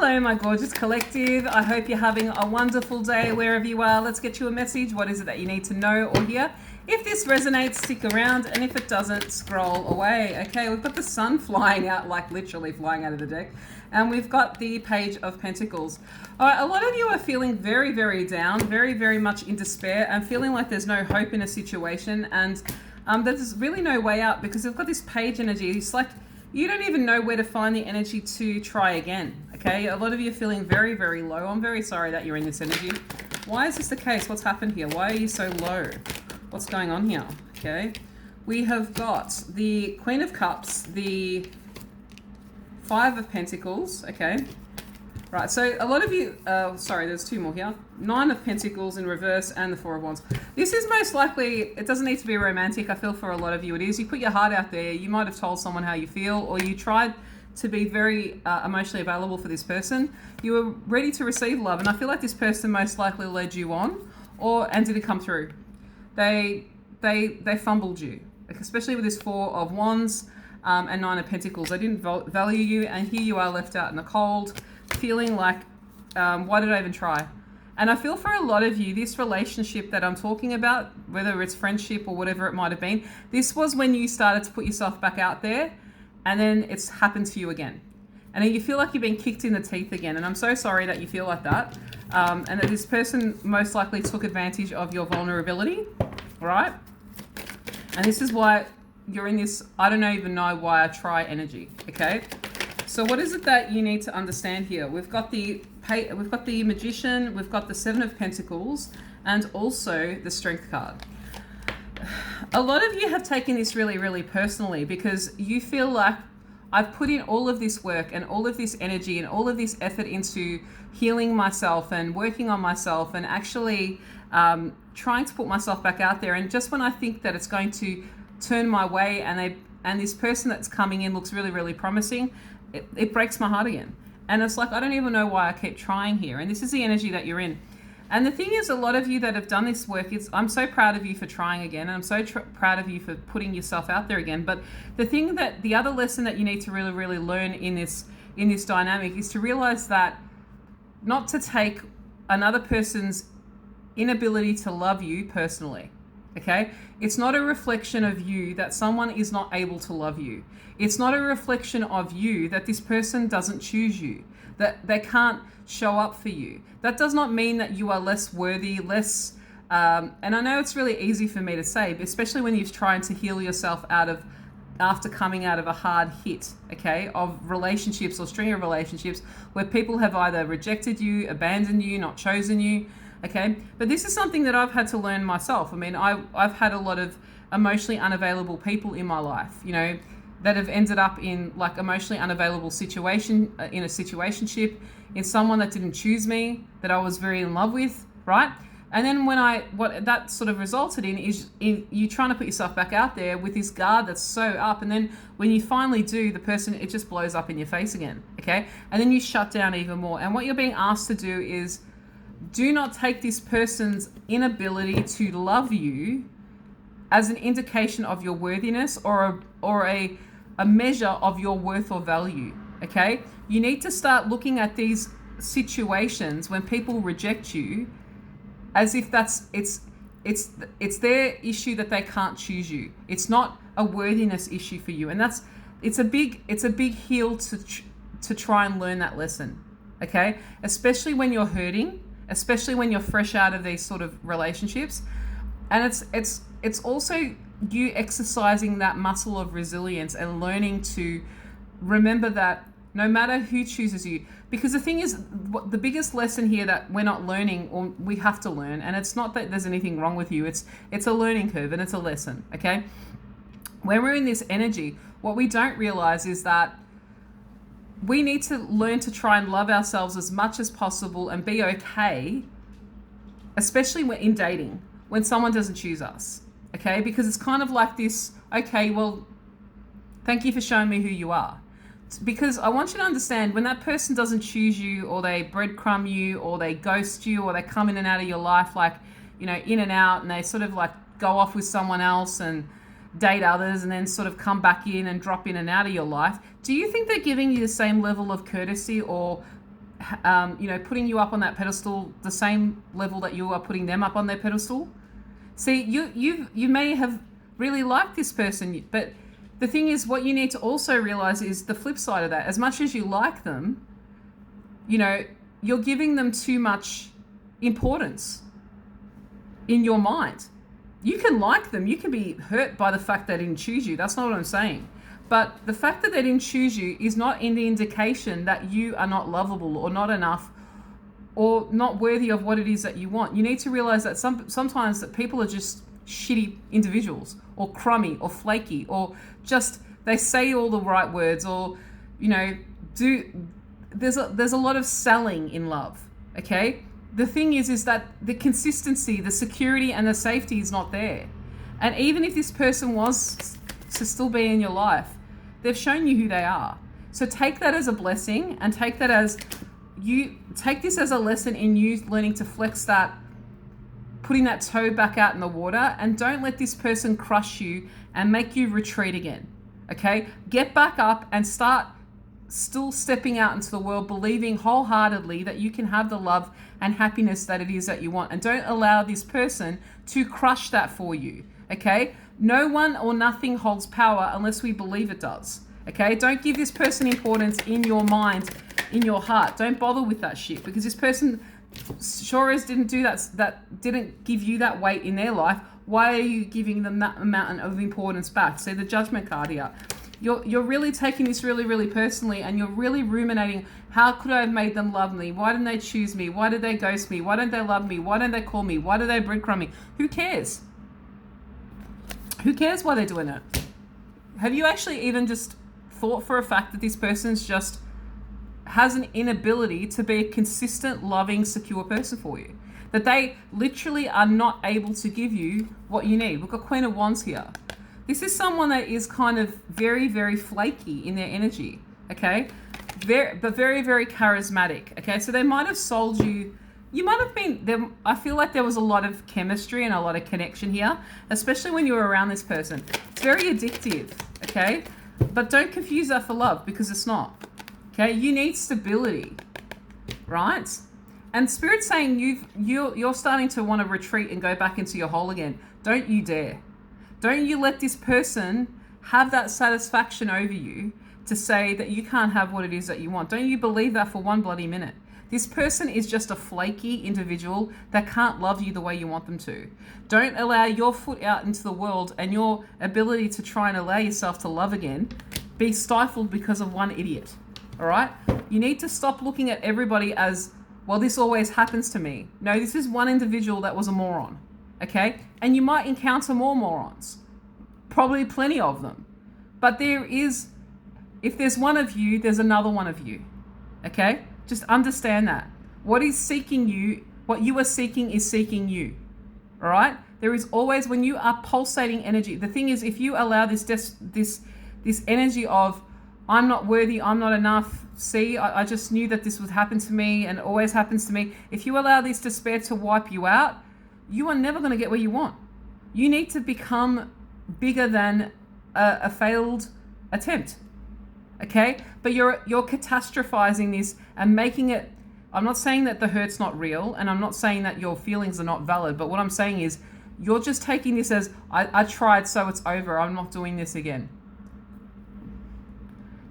Hello, my gorgeous collective. I hope you're having a wonderful day wherever you are. Let's get you a message. What is it that you need to know or hear? If this resonates, stick around, and if it doesn't, scroll away. Okay, we've got the sun flying out, like literally flying out of the deck, and we've got the Page of Pentacles. All right, a lot of you are feeling very, very down, very, very much in despair, and feeling like there's no hope in a situation, and there's really no way out because we've got this Page energy. It's like you don't even know where to find the energy to try again. Okay, a lot of you are feeling very, very low. I'm very sorry that you're in this energy. Why is this the case? What's happened here? Why are you so low? What's going on here? Okay, we have got the Queen of Cups, the Five of Pentacles. Okay, right, so a lot of you, sorry, there's two more here. Nine of Pentacles in reverse and the Four of Wands. This is most likely, it doesn't need to be romantic. I feel for a lot of you it is. You put your heart out there. You might have told someone how you feel, or you tried to be very emotionally available for this person. You were ready to receive love, and I feel like this person most likely led you on and didn't come through. They fumbled you, especially with this Four of Wands and Nine of Pentacles. They didn't value you, and here you are left out in the cold, feeling like, why did I even try? And I feel for a lot of you, this relationship that I'm talking about, whether it's friendship or whatever it might have been, this was when you started to put yourself back out there, and then it's happened to you again. And then you feel like you're being kicked in the teeth again. And I'm so sorry that you feel like that. And that this person most likely took advantage of your vulnerability, right? And this is why you're in this, I don't even know why I try energy, okay? So what is it that you need to understand here? We've got the Magician, we've got the Seven of Pentacles, and also the Strength card. A lot of you have taken this really, really personally because you feel like I've put in all of this work and all of this energy and all of this effort into healing myself and working on myself and actually trying to put myself back out there. And just when I think that it's going to turn my way and this person that's coming in looks really, really promising, it breaks my heart again. And it's like, I don't even know why I keep trying here. And this is the energy that you're in. And the thing is, a lot of you that have done this work, I'm so proud of you for trying again. And I'm so proud of you for putting yourself out there again. But the other lesson that you need to really, really learn in this dynamic is to realize that not to take another person's inability to love you personally. Okay? It's not a reflection of you that someone is not able to love you. It's not a reflection of you that this person doesn't choose you, that they can't show up for you. That does not mean that you are less worthy, less, and I know it's really easy for me to say, but especially when you're trying to heal yourself after coming out of a hard hit, okay, of relationships or string of relationships where people have either rejected you, abandoned you, not chosen you, okay? But this is something that I've had to learn myself. I mean, I've had a lot of emotionally unavailable people in my life, you know, that have ended up in like emotionally unavailable situation, in a situationship, in someone that didn't choose me, that I was very in love with, right? And then what that sort of resulted in is you trying to put yourself back out there with this guard that's so up, and then when you finally do, the person, it just blows up in your face again, okay? And then you shut down even more. And what you're being asked to do is do not take this person's inability to love you as an indication of your worthiness or a measure of your worth or value, okay? You need to start looking at these situations when people reject you as if it's their issue that they can't choose you. It's not a worthiness issue for you, and it's a big heal to try and learn that lesson, okay? Especially when you're hurting, especially when you're fresh out of these sort of relationships, and it's also you exercising that muscle of resilience and learning to remember that no matter who chooses you, because the thing is, the biggest lesson here that we're not learning, or we have to learn, and it's not that there's anything wrong with you, it's a learning curve and it's a lesson, okay? When we're in this energy, what we don't realize is that we need to learn to try and love ourselves as much as possible and be okay, especially when in dating, when someone doesn't choose us, okay? Because it's kind of like this, okay, well, thank you for showing me who you are. Because I want you to understand, when that person doesn't choose you, or they breadcrumb you, or they ghost you, or they come in and out of your life, like, you know, in and out, and they sort of like go off with someone else and date others and then sort of come back in and drop in and out of your life, do you think they're giving you the same level of courtesy or putting you up on that pedestal the same level that you are putting them up on their pedestal. See, you may have really liked this person, but the thing is, what you need to also realize is the flip side of that. As much as you like them, you're giving them too much importance in your mind. You can like them. You can be hurt by the fact they didn't choose you. That's not what I'm saying. But the fact that they didn't choose you is not any indication that you are not lovable or not enough or not worthy of what it is that you want. You need to realize that sometimes that people are just shitty individuals or crummy or flaky or just they say all the right words or, there's a lot of selling in love, okay? The thing is that the consistency, the security and the safety is not there. And even if this person was to still be in your life, they've shown you who they are. So take that as a blessing and take this as a lesson in you learning to flex that, putting that toe back out in the water, and don't let this person crush you and make you retreat again, okay? Get back up and start still stepping out into the world, believing wholeheartedly that you can have the love and happiness that it is that you want. And don't allow this person to crush that for you, okay? No one or nothing holds power unless we believe it does, okay? Don't give this person importance in your mind, in your heart. Don't bother with that shit, because this person sure as didn't do that didn't give you that weight in their life. Why are you giving them that amount of importance back? See the judgment card here. You're really taking this really, really personally, and you're really ruminating, how could I have made them love me? Why didn't they choose me? Why did they ghost me? Why don't they love me? Why don't they call me? Why do they breadcrumb me? Who cares? Who cares why they're doing it? Have you actually even just thought for a fact that this person's just has an inability to be a consistent, loving, secure person for you? That they literally are not able to give you what you need. Look at Queen of Wands here. This is someone that is kind of very, very flaky in their energy, okay? But very, very charismatic, okay? So they might have sold you. You might have been there. I feel like there was a lot of chemistry and a lot of connection here, especially when you were around this person. It's very addictive, okay? But don't confuse that for love, because it's not, okay? You need stability, right? And Spirit's saying you're starting to want to retreat and go back into your hole again. Don't you dare. Don't you let this person have that satisfaction over you to say that you can't have what it is that you want. Don't you believe that for one bloody minute. This person is just a flaky individual that can't love you the way you want them to. Don't allow your foot out into the world and your ability to try and allow yourself to love again be stifled because of one idiot, all right? You need to stop looking at everybody as, well, this always happens to me. No, this is one individual that was a moron. Okay, and you might encounter more morons, probably plenty of them, but if there's one of you, there's another one of you, okay? Just understand that. What is seeking you, what you are seeking is seeking you, all right? There is always, when you are pulsating energy, the thing is, if you allow this energy of, I'm not worthy, I'm not enough, see, I just knew that this would happen to me and it always happens to me. If you allow this despair to wipe you out, you are never going to get where you want. You need to become bigger than a failed attempt, okay? But you're catastrophizing this and making it, I'm not saying that the hurt's not real, and I'm not saying that your feelings are not valid, but what I'm saying is you're just taking this as, I tried, so it's over, I'm not doing this again.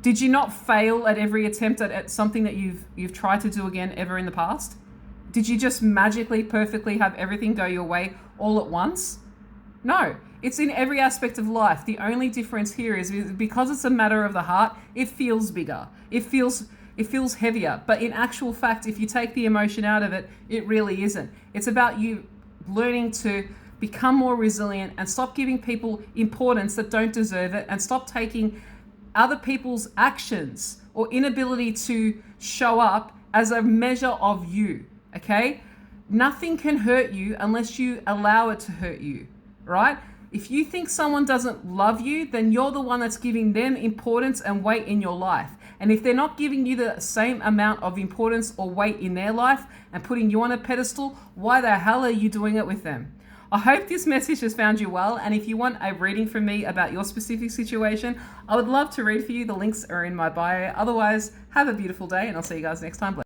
Did you not fail at every attempt at something that you've tried to do again ever in the past? Did you just magically, perfectly have everything go your way all at once? No, it's in every aspect of life. The only difference here is because it's a matter of the heart, it feels bigger. It feels heavier. But in actual fact, if you take the emotion out of it, it really isn't. It's about you learning to become more resilient and stop giving people importance that don't deserve it, and stop taking other people's actions or inability to show up as a measure of you. Okay? Nothing can hurt you unless you allow it to hurt you, right? If you think someone doesn't love you, then you're the one that's giving them importance and weight in your life. And if they're not giving you the same amount of importance or weight in their life and putting you on a pedestal, why the hell are you doing it with them? I hope this message has found you well. And if you want a reading from me about your specific situation, I would love to read for you. The links are in my bio. Otherwise, have a beautiful day and I'll see you guys next time.